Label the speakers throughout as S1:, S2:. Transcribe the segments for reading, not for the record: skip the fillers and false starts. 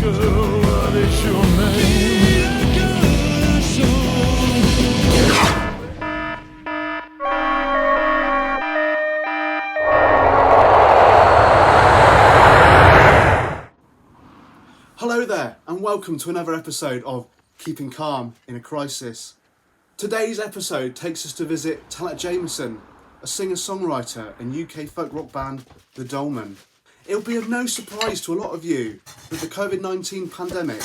S1: girl, what is your name?
S2: Hello there, and welcome to another episode of Keeping Calm in a Crisis. Today's episode takes us to visit Taloch, a singer-songwriter and UK folk rock band, the Dolmen. It'll be of no surprise to a lot of you that the COVID-19 pandemic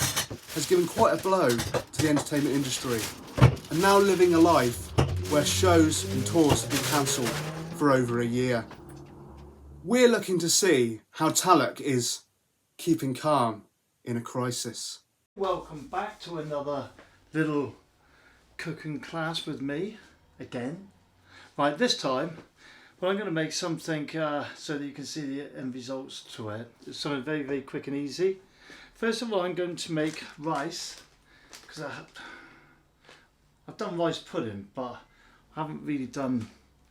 S2: has given quite a blow to the entertainment industry, and now living a life where shows and tours have been cancelled for over a year. We're looking to see how Taloch is keeping calm in a crisis.
S3: Welcome back to another little cooking class with me again. Right, this time I'm going to make something so that you can see the end results to it. It's something very, very quick and easy. First of all, I'm going to make rice, because I've done rice pudding, but I haven't really done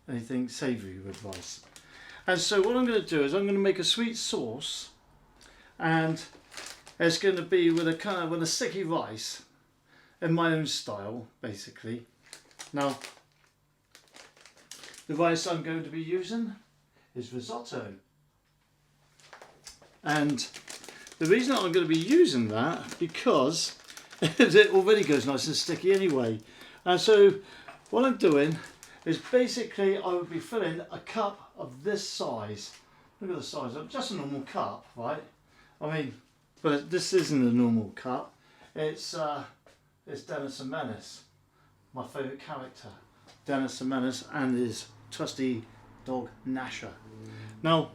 S3: anything savoury with rice. And so what I'm going to do is I'm going to make a sweet sauce, and it's going to be with a sticky rice in my own style, basically. Now, the rice I'm going to be using is risotto. And the reason I'm going to be using that, because it already goes nice and sticky anyway. And so what I'm doing is basically I would be filling a cup of this size. Look at the size of just a normal cup, right? I mean, but this isn't a normal cup. It's Dennis the Menace, my favourite character. Dennis the Menace and his trusty dog Nasher. Now,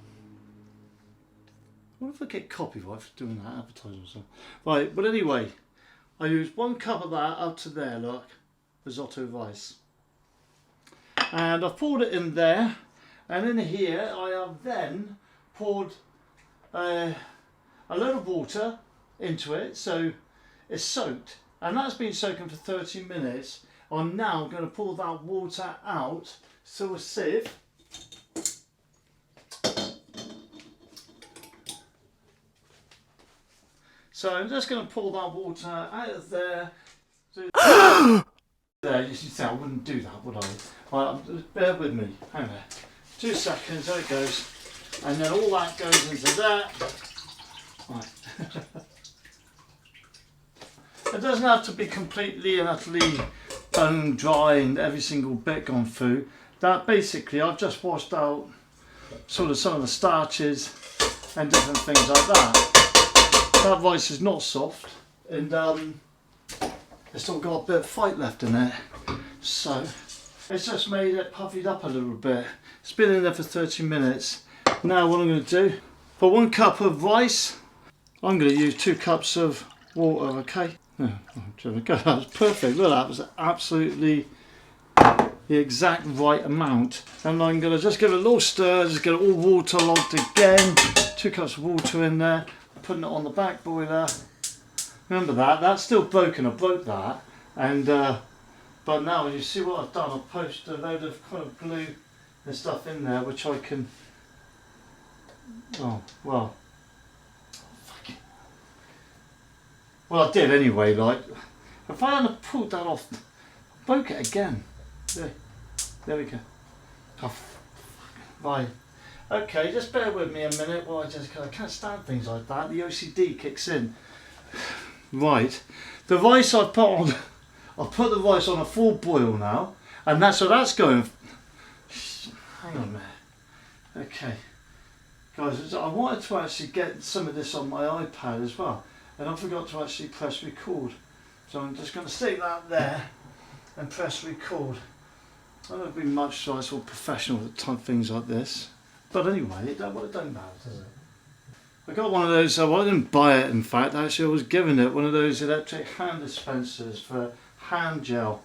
S3: what if I get copyright for doing that advertising or something? Right, but anyway, I use 1 cup of that up to there, look, risotto rice. And I've poured it in there, and in here I have then poured a load of water into it, so it's soaked, and that's been soaking for 30 minutes. I'm now going to pull that water out through a sieve. So I'm just going to pull that water out of there. There, you see, I wouldn't do that, would I? Right, bear with me. Hang on. 2 seconds, there it goes. And then all that goes into that. Right. It doesn't have to be completely and utterly bone dry and every single bit gone through. That basically, I've just washed out sort of some of the starches and different things like that. That rice is not soft, and it's still got a bit of fight left in it. So it's just made it puffied up a little bit. It's been in there for 30 minutes. Now what I'm going to do, for 1 cup of rice, I'm going to use 2 cups of water, okay? Oh, there we go, that was perfect. Look, that was absolutely the exact right amount. And I'm going to just give it a little stir, just get it all waterlogged again. 2 cups of water in there, putting it on the back boiler. Remember that's still broken, I broke that. And but now you see what I've done, I've posted a load of kind of glue and stuff in there, which I can, oh, well, well, I did anyway. Like, if I hadn't pulled that off, I broke it again. There we go. Oh, right. Okay, just bear with me a minute. Well, I can't stand things like that. The OCD kicks in. Right. The rice I put on. I'll put the rice on a full boil now, and that's going. Hang on a minute. Okay, guys. I wanted to actually get some of this on my iPad as well. And I forgot to actually press record. So I'm just going to stick that there and press record. I don't be much so it's all professional type things like this. But anyway, it don't matter, does it? I got one of those, well, I didn't buy it in fact, actually I was given it, one of those electric hand dispensers for hand gel.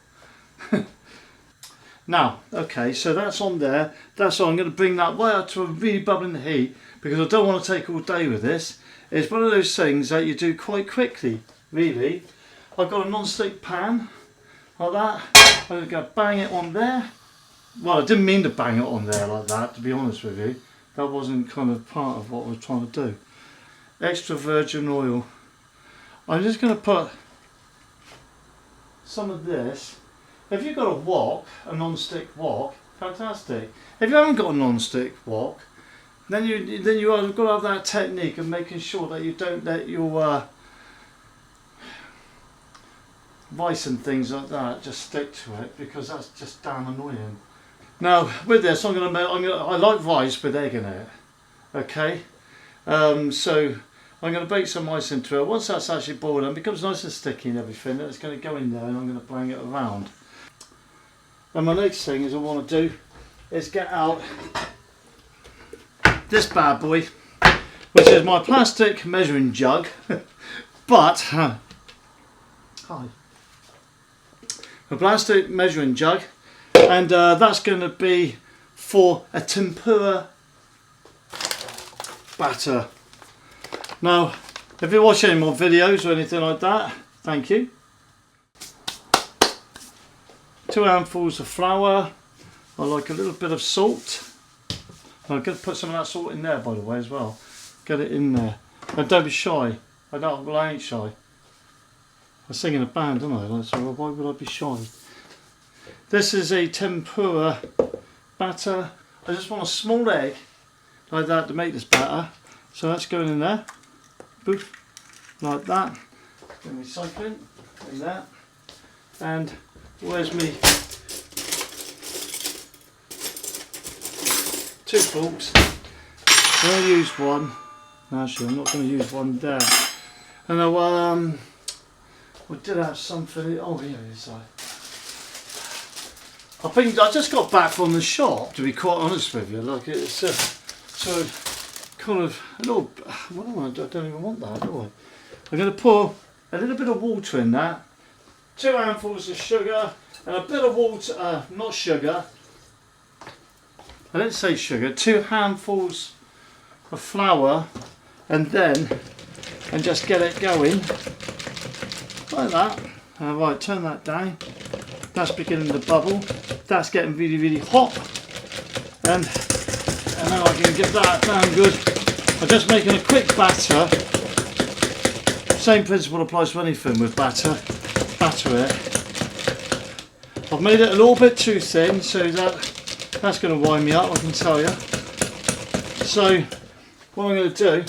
S3: Now, okay, so that's on there. That's all. I'm going to bring that right up to a really bubbling heat, because I don't want to take all day with this. It's one of those things that you do quite quickly, really. I've got a non-stick pan, like that. I'm going to bang it on there. Well, I didn't mean to bang it on there like that, to be honest with you. That wasn't kind of part of what I was trying to do. Extra virgin oil. I'm just going to put some of this. If you've got a wok, a non-stick wok, fantastic. If you haven't got a non-stick wok, then you have got to have that technique of making sure that you don't let your rice and things like that just stick to it, because that's just damn annoying. Now with this, I like rice with egg in it. Okay, so I'm going to bake some rice into it. Once that's actually boiled and becomes nice and sticky and everything, it's going to go in there, and I'm going to bang it around. And my next thing is I want to do is get out this bad boy, which is my plastic measuring jug, but hi, a plastic measuring jug, and that's going to be for a tempura batter. Now, if you watch any more videos or anything like that, thank you. 2 handfuls of flour. I like a little bit of salt. I'm going to put some of that salt in there, by the way, as well. Get it in there. And don't be shy. I ain't shy. I sing in a band, don't I? So why would I be shy? This is a tempura batter. I just want a small egg like that to make this batter. So that's going in there. Boof. Like that. Then recycling in there. And where's me 2 forks. I'm going to use one. Actually, I'm not going to use one there. And we did have something. Oh, here it is. I think I just got back from the shop, to be quite honest with you. Like, it's so kind of a little. Well, I don't even want that, do I? I'm going to pour a little bit of water in that. 2 handfuls of sugar and a bit of water. Not sugar. I didn't say sugar. 2 handfuls of flour, and just get it going like that. Right, turn that down. That's beginning to bubble. That's getting really, really hot, and now I can get that down good. I'm just making a quick batter. Same principle applies to anything with batter. Batter it. I've made it a little bit too thin, so that's going to wind me up, I can tell you. So what I'm going to do,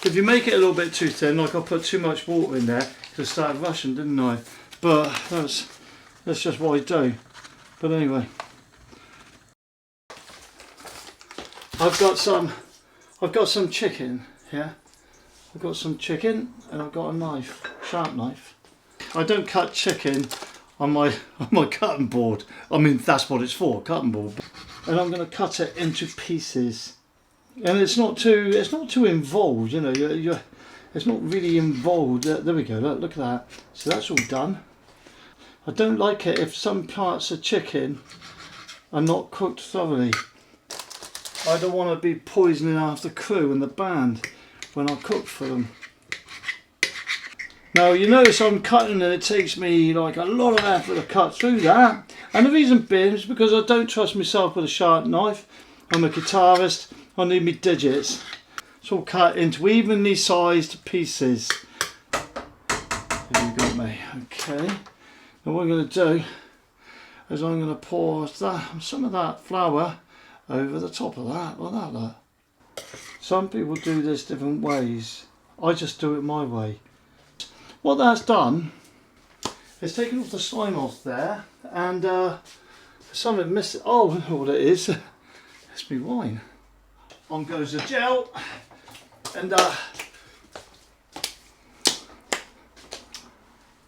S3: if you make it a little bit too thin, like I put too much water in there, because I started rushing, didn't I? But that's just what I do. But anyway, I've got some chicken here. I've got some chicken, and I've got a knife, sharp knife. I don't cut chicken on my cutting board. I mean, that's what it's for, cutting board. And I'm going to cut it into pieces. And it's not too involved, you know. It's not really involved. There we go. Look at that. So that's all done. I don't like it if some parts of chicken are not cooked thoroughly. I don't want to be poisoning half the crew and the band when I cook for them. Now you notice I'm cutting, and it takes me like a lot of effort to cut through that. And the reason being is because I don't trust myself with a sharp knife. I'm a guitarist. I need me digits. It's all cut into evenly sized pieces. There you got me. Okay. And what I'm going to do is I'm going to pour some of that flour over the top of that, like that. Look. Some people do this different ways. I just do it my way. What that's done is taken off the slime off there, and something missing. Oh, I know what it is. It's me wine. On goes the gel, and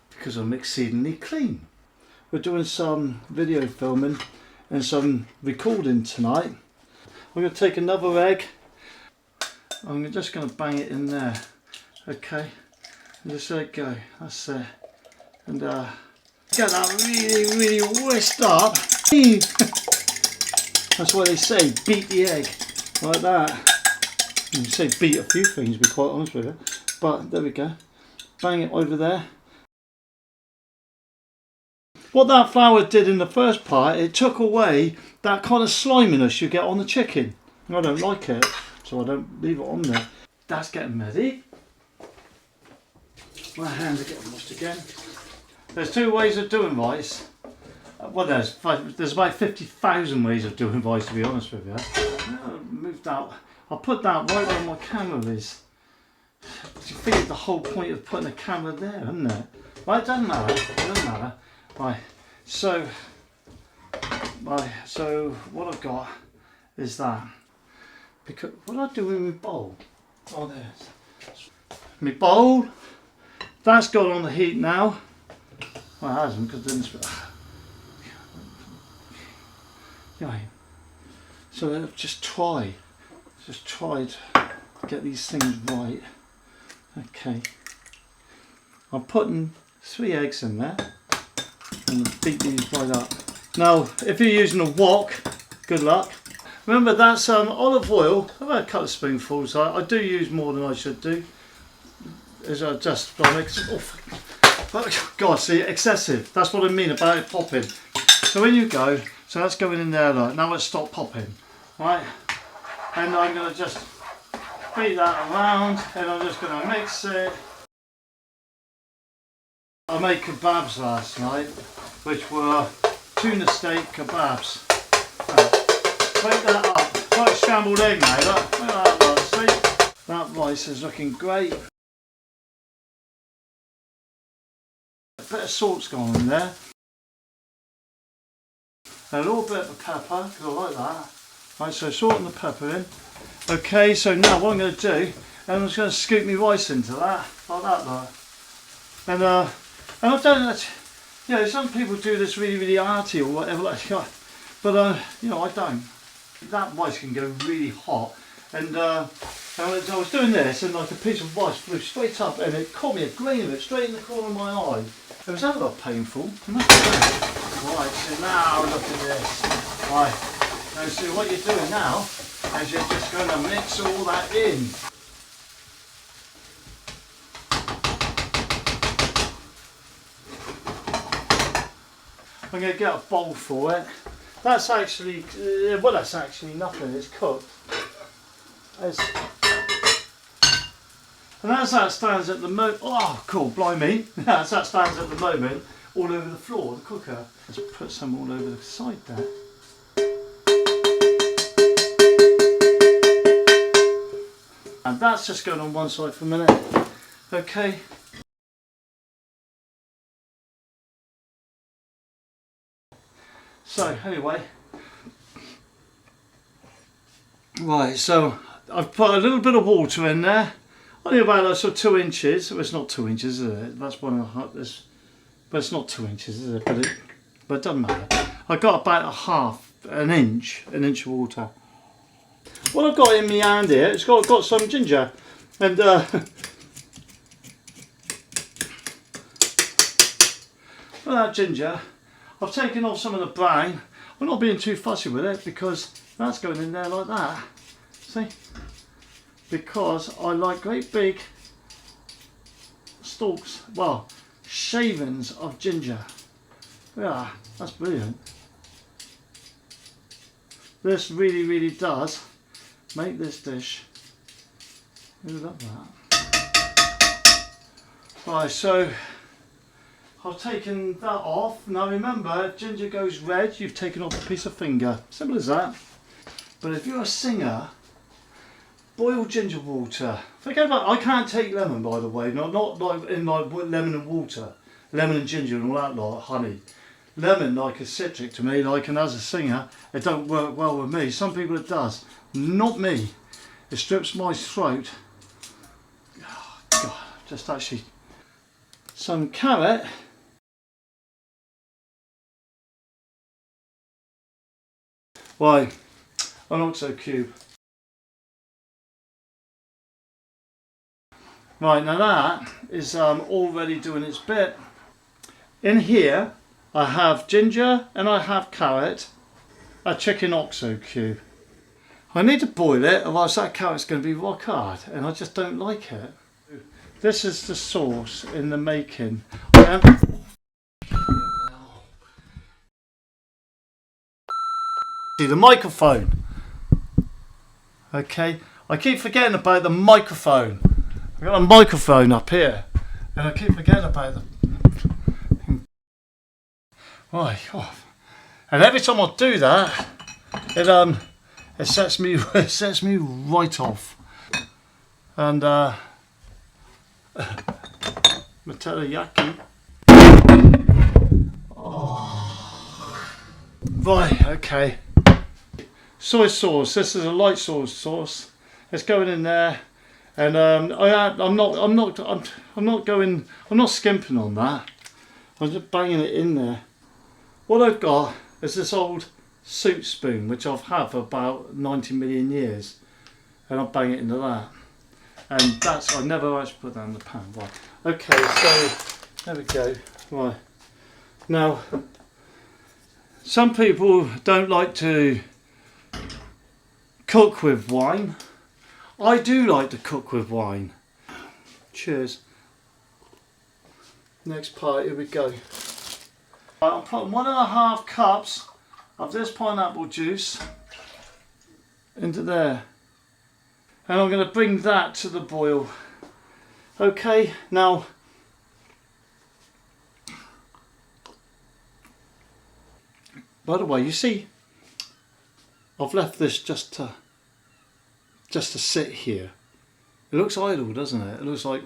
S3: because I'm exceedingly clean. We're doing some video filming and some recording tonight. I'm going to take another egg. I'm just going to bang it in there. Okay, and just let it go. That's it. And get that really, really whisked up. That's why they say beat the egg like that. You say beat a few things, to be quite honest with you. But there we go. Bang it over there. What that flour did in the first part, it took away that kind of sliminess you get on the chicken. I don't like it, so I don't leave it on there. That's getting ready. My hands are getting washed again. There's two ways of doing rice. Well, there's about 50,000 ways of doing rice, to be honest with you. I'll move that. I'll put that right where my camera is. You figured the whole point of putting a camera there, isn't it? Right, it doesn't matter. It doesn't matter. Right. So what I've got is that. Because what do I do with my bowl? Oh, there's my bowl. That's got on the heat now. Well, it hasn't, because then it's... Yeah. So I've just tried to get these things right. Okay. I'm putting 3 eggs in there and beat these right up. Now, if you're using a wok, good luck. Remember, that's olive oil. I've had a couple of spoonfuls. I do use more than I should do. As I just God, see, excessive. That's what I mean about it popping. So when you go, so that's going in there. Like, now let's stop popping, right? And I'm going to just beat that around, and I'm just going to mix it. I made kebabs last night, which were tuna steak kebabs. Break that up. It's like scrambled egg now. Look at that one. See? That rice is looking great. A bit of salt's gone in there. And a little bit of pepper, because I like that. Right, so salt and the pepper in. Okay, so now what I'm going to do, I'm just going to scoop my rice into that, like that, like. And I don't know, you know, some people do this really, really arty or whatever, like, but you know, I don't. That rice can go really hot, and I was doing this, and like a piece of rice flew straight up, and it caught me a grain of it straight in the corner of my eye. It was that a lot painful. Right, so now look at this. Right, now see what you're doing now is you're just going to mix all that in. I'm going to get a bowl for it. That's actually, well, that's actually nothing, it's cooked. And as that stands at the moment, oh cool, blimey, as that stands at the moment, all over the floor, the cooker. Let's put some all over the side there. And that's just going on one side for a minute. Okay. So anyway, right, so I've put a little bit of water in there, only about like, sort of 2 inches. Well, it's not 2 inches, is it? That's 1.5. But it's not 2 inches, is it? But it doesn't matter. I got about an inch of water. What I've got in my hand here, it's got some ginger, and well, that ginger, I've taken off some of the brine. I'm not being too fussy with it because that's going in there like that. See? Because I like great big stalks, well, shavings of ginger. Yeah, that's brilliant. This really, really does make this dish. Look at that. Right, so I've taken that off. Now remember, if ginger goes red, you've taken off a piece of finger. Simple as that. But if you're a singer, boil ginger water. Forget about, I can't take lemon, by the way. Not like in like lemon and water. Lemon and ginger and all that lot, honey. Lemon like is citric to me, like, and as a singer, it don't work well with me. Some people it does. Not me. It strips my throat. Oh, God, just actually. Some carrot. Why? An OXO cube. Right, now that is already doing its bit. In here, I have ginger and I have carrot, a chicken OXO cube. I need to boil it, otherwise that carrot's going to be rock hard, and I just don't like it. This is the sauce in the making. See the microphone. Okay, I keep forgetting about the microphone. I've got a microphone up here. And I keep forgetting about them. Right, oh. And every time I do that, it sets me right off. And Matteriyaki. Oh. Right, okay. Soy sauce. This is a light soy sauce. It's going in there, and I'm not skimping on that. I'm just banging it in there. What I've got is this old soup spoon, which I've had for about 90 million years, and I'll bang it into that. And that's, I never actually put that in the pan. Right. Okay, so there we go. Right. Now, some people don't like to cook with wine. I do like to cook with wine. Cheers. Next part, here we go. Right, I'm putting 1.5 cups of this pineapple juice into there. And I'm going to bring that to the boil. Okay, now by the way, you see, I've left this just to sit here. It looks idle, doesn't it? It looks like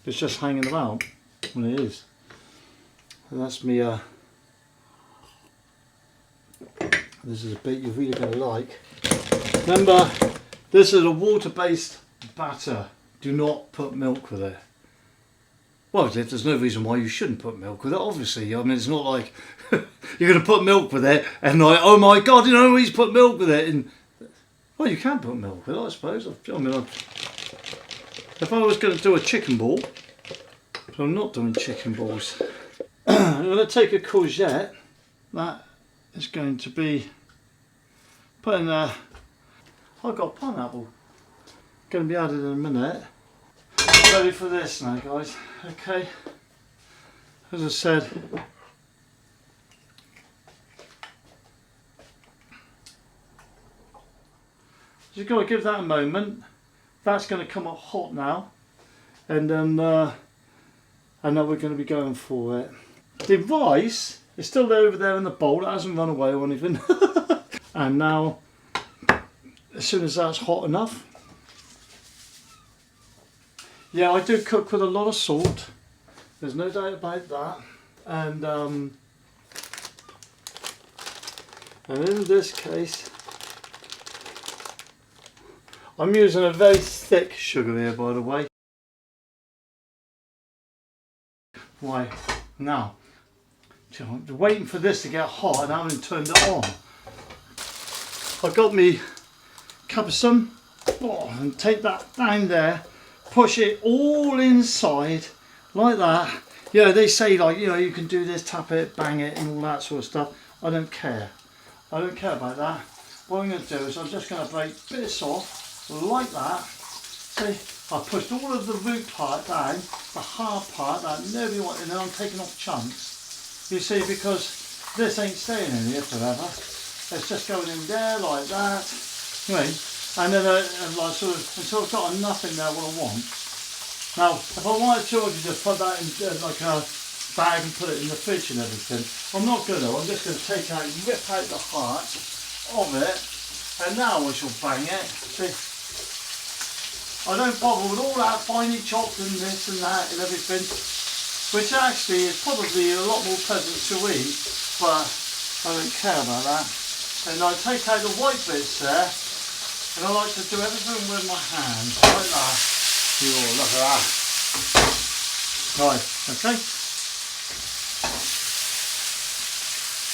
S3: it's just hanging about when it is. And that's me. This is a bit you're really going to like. Remember, this is a water-based batter. Do not put milk with it. Well, there's no reason why you shouldn't put milk with it, obviously. I mean, it's not like you're going to put milk with it and like, oh my God, you know, he's put milk with it. And well, you can put milk with it, I suppose. I mean, if I was going to do a chicken ball, but I'm not doing chicken balls. I'm going to take a courgette. That is going to be put in there. I've got pineapple. Going to be added in a minute. Ready for this now, guys. Okay. As I said, just got to give that a moment. That's going to come up hot now, and then we're going to be going for it. The rice is still over there in the bowl. It hasn't run away or anything. And now, as soon as that's hot enough, yeah, I do cook with a lot of salt. There's no doubt about that. And in this case, I'm using a very thick sugar here, by the way. Why? Now, I'm waiting for this to get hot and I haven't turned it on. I've got me cumbersome, and take that down there, push it all inside like that. You know, they say, like, you know, you can do this, tap it, bang it and all that sort of stuff. I don't care. I don't care about that. What I'm going to do is I'm just going to break this off like that. See, I pushed all of the root part down, the hard part that nobody wanted, and then I'm taking off chunks. You see, because this ain't staying in here forever. It's just going in there like that. You know, and then like sort of until I've got enough in there what I want. Now, if I wanted to, I could just put that in like a bag and put it in the fridge and everything. I'm not going to. I'm just going to take out, rip out the heart of it, and now I shall bang it. See, I don't bother with all that finely chopped and this and that and everything, which actually is probably a lot more pleasant to eat, but I don't care about that. And I take out the white bits there, and I like to do everything with my hands, like that. Oh, look at that. Right, okay.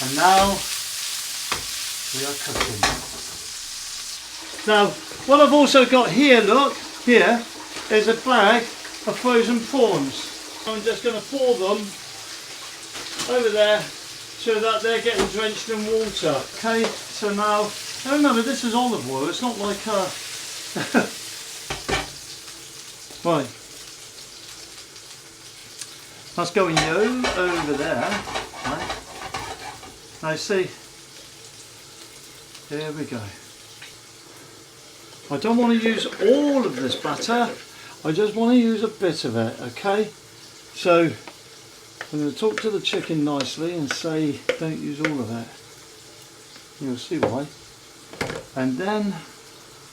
S3: And now we are cooking. Now, what I've also got here, look, here is a bag of frozen prawns. I'm just going to pour them over there so that they're getting drenched in water. Okay, so now, remember this is olive oil, it's not like right, that's going over there. Right. Now see, here we go. I don't want to use all of this batter. I just want to use a bit of it, okay? So I'm going to talk to the chicken nicely and say don't use all of it. You'll see why. And then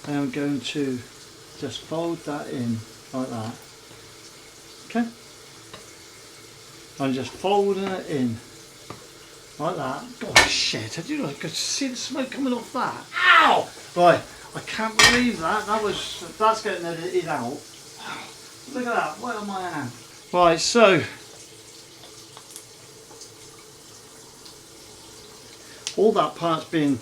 S3: I'm going to just fold that in like that. Okay? I'm just folding it in like that. Oh shit, I do like to see the smoke coming off that. Ow! Right, I can't believe that. That's getting edited out. Look at that, right on my hand. Right, so all that part's been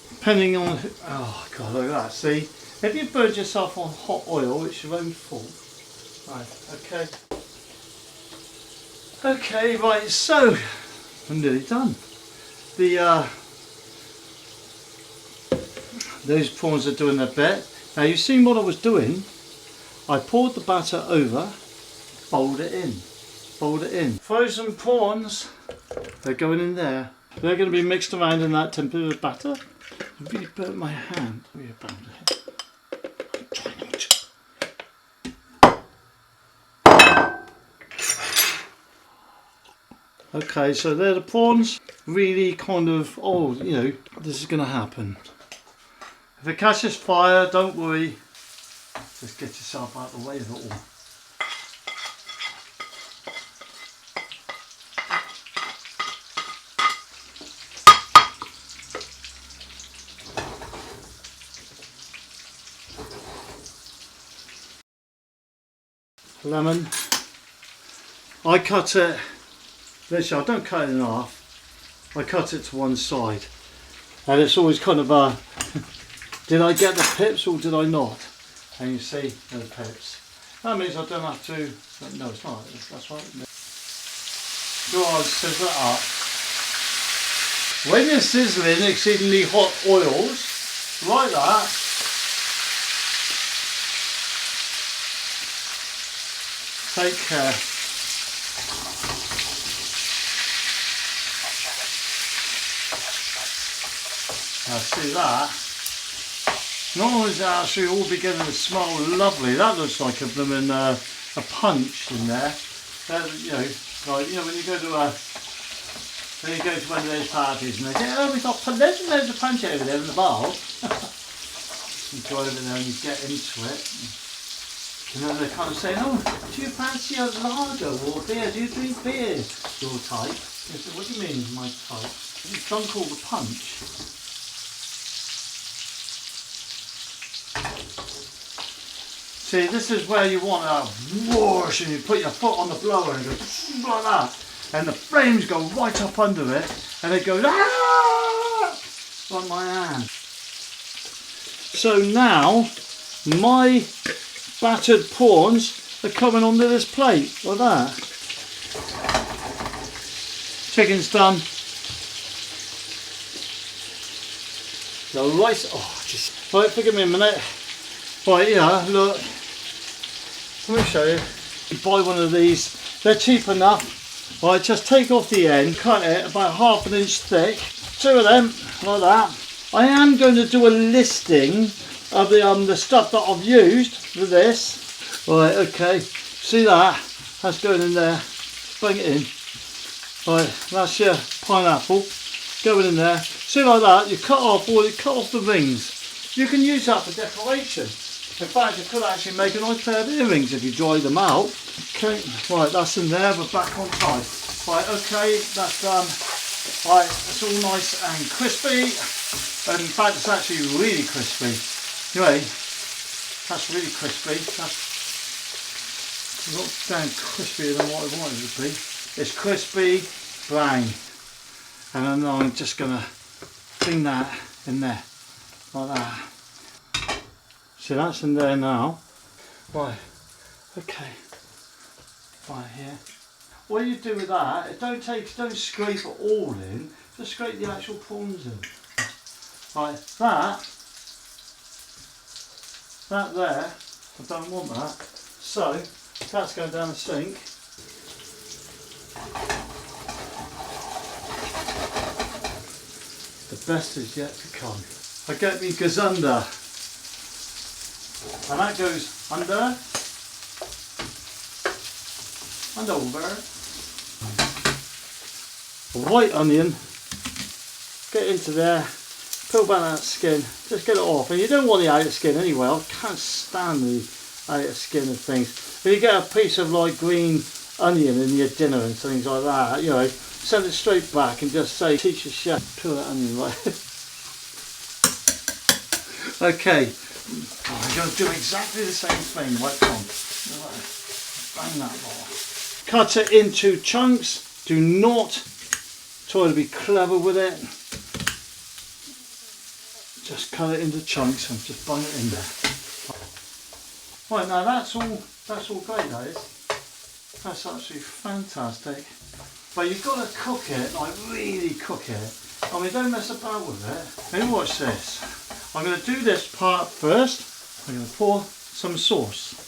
S3: depending on, oh god, look at that, see? If you burn yourself on hot oil, it's your own fault. Right, okay. Okay, right, so I'm nearly done. Those prawns are doing their bit. Now you've seen what I was doing. I poured the batter over, fold it in, fold it in. Frozen prawns, they're going in there. They're going to be mixed around in that temperature batter. I really burnt my hand. Really bad here. Try not. Okay, so they're the prawns. Really kind of, oh, you know, this is going to happen. If it catches fire, don't worry. Just get yourself out of the way of it all. Lemon. I cut it, literally I don't cut it in half, I cut it to one side. And it's always kind of a, did I get the pips or did I not? And you see the pips. That means I don't have to, no it's not, that's right. So I'll sizzle it up. When you're sizzling exceedingly hot oils, like that, take care. Now see that? Not only is it actually all beginning to smell lovely, that looks like a blooming a punch in there. You know, like, you know, when you go to one of those parties and they say, oh, we've got loads and loads of punch over there in the bar. You go over there and you get into it. And then they're kind of saying, oh, do you fancy a lager or beer? Do you drink beer? Your type. I said, what do you mean, my type? You've drunk all the punch. See, this is where you want a whoosh and you put your foot on the blower and go like that. And the flames go right up under it and it goes, ah! Like my hand. So now, my battered prawns are coming onto this plate like that. Chicken's done. The rice, oh just, right, forgive me a minute. Right, yeah, look, let me show you. You buy one of these, they're cheap enough. Right, just take off the end, cut it about ½ an inch thick, 2 of them, like that. I am going to do a listing of the stuff that I've used for this. Right, okay, see that? That's going in there, bring it in. Right, that's your pineapple, going in there. See like that, you cut off the rings. You can use that for decoration. In fact, you could actually make a nice pair of earrings if you dry them out. Okay, right, that's in there, but back on tight. Right, okay, that's done. Right, it's all nice and crispy. And in fact, it's actually really crispy. Anyway, that's really crispy. That's not damn crispier than what I wanted it to be. It's crispy brown. And then I'm just going to bring that in there, like that. So that's in there now. Right, okay, right here. What you do with that, don't scrape it all in, just scrape the actual prawns in. Right, that there, I don't want that, so that's going down the sink. The best is yet to come. I get me gazunder. And that goes under and over. A white onion, get into there, peel back that skin, just get it off. And you don't want the outer skin anyway. I can't stand the outer skin of things. But you get a piece of like green onion in your dinner and things like that, you know, send it straight back and just say, teach your chef, peel that onion right. Okay, I'm going to do exactly the same thing, right on. Bang that ball. Cut it into chunks. Do not try to be clever with it. Just cut it into chunks and just bung it in there. Right, now that's all great, that is. That's absolutely fantastic. But you've got to cook it, like really cook it. I mean, don't mess about with it. Now watch this. I'm going to do this part first. I'm going to pour some sauce.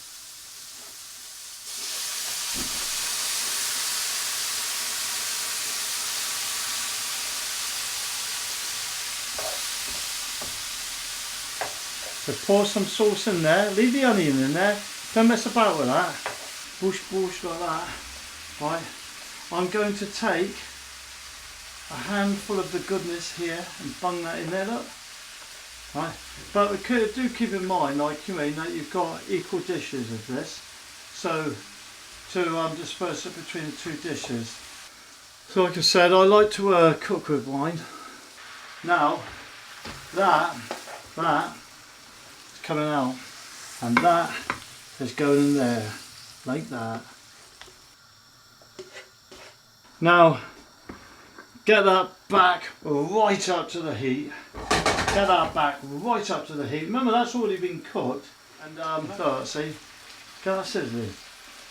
S3: So pour some sauce in there, leave the onion in there, don't mess about with that. Boosh boosh like that. Right. I'm going to take a handful of the goodness here and bung that in there, look. Right. But do keep in mind, like you mean, that you've got equal dishes of this. So to disperse it between the two dishes. So like I said, I like to cook with wine. Now that is coming out, and that is going in there like that. Now get that back right up to the heat. Get that back right up to the heat. Remember, that's already been cooked. And look, see, get that sizzling.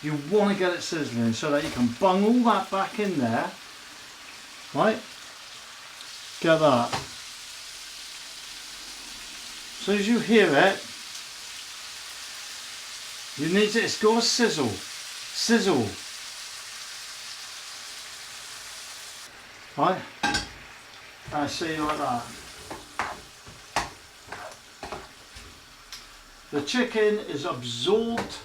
S3: You want to get it sizzling so that you can bung all that back in there. Right? Get that. As soon as you hear it, you need to, it's got to sizzle. Sizzle. Right? I see like that. The chicken is absorbed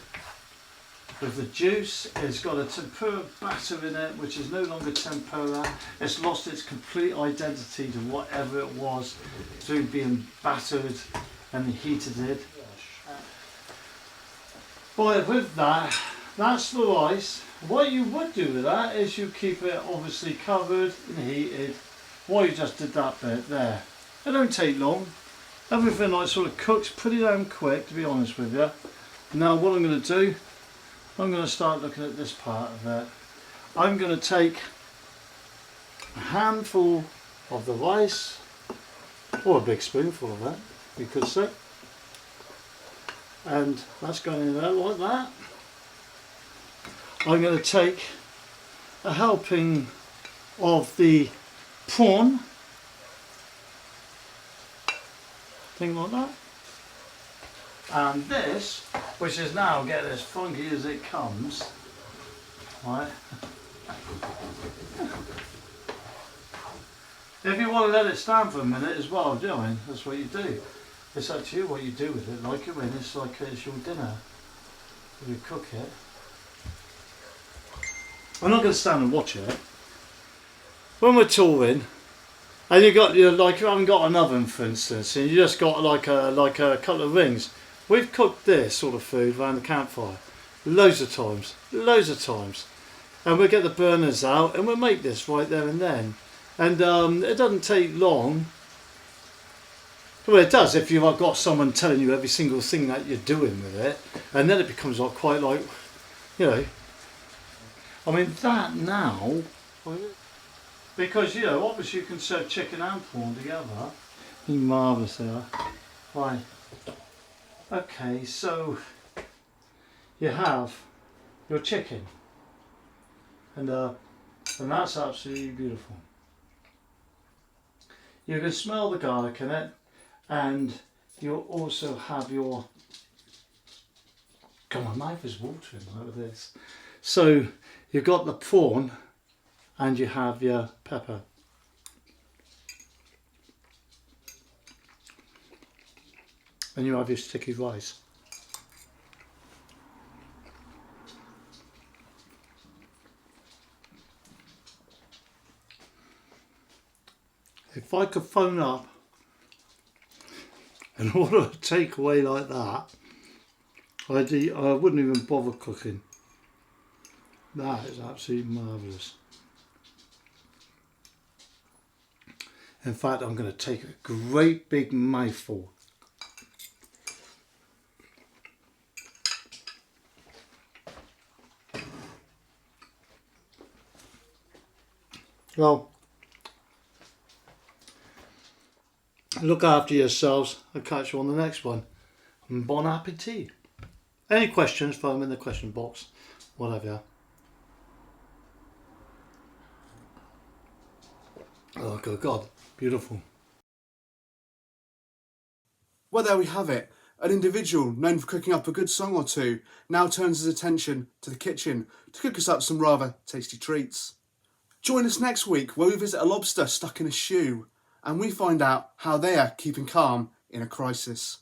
S3: with the juice. It's got a tempura batter in it, which is no longer tempura. It's lost its complete identity to whatever it was through being battered and heated it. But with that, that's the rice. What you would do with that is you keep it obviously covered and heated while you just did that bit there. It don't take long. Everything like sort of cooks pretty damn quick, to be honest with you. Now what I'm going to do, I'm going to start looking at this part of it. I'm going to take a handful of the rice, or a big spoonful of it, you could say. And that's going in there like that. I'm going to take a helping of the prawn, thing like that. And this, which is now getting as funky as it comes, right? If you want to let it stand for a minute as well, do you know, I mean, that's what you do. It's up to you what you do with it. Like it when it's like it's your dinner. You cook it. I'm not going to stand and watch it. When we're touring, and you got like you haven't got an oven, for instance, and you just got like a couple of rings. We've cooked this sort of food around the campfire loads of times, and we'll get the burners out and we'll make this right there and then. And it doesn't take long. Well, it does if you've got someone telling you every single thing that you're doing with it, and then it becomes like quite like, you know. I mean that now. Because, you know, obviously you can serve chicken and prawn together. Marvellous there. Right. Okay, so you have your chicken. And that's absolutely beautiful. You can smell the garlic in it, and you'll also have your... God, my mouth is watering like this. So you've got the prawn, and you have your pepper. And you have your sticky rice. If I could phone up and order a takeaway like that, I wouldn't even bother cooking. That is absolutely marvellous. In fact, I'm going to take a great big mouthful. Well, look after yourselves. I'll catch you on the next one. And bon appetit. Any questions, throw them in the question box. Whatever. Oh, good God. Beautiful.
S2: Well, there we have it. An individual known for cooking up a good song or two now turns his attention to the kitchen to cook us up some rather tasty treats. Join us next week where we visit a lobster stuck in a shoe and we find out how they are keeping calm in a crisis.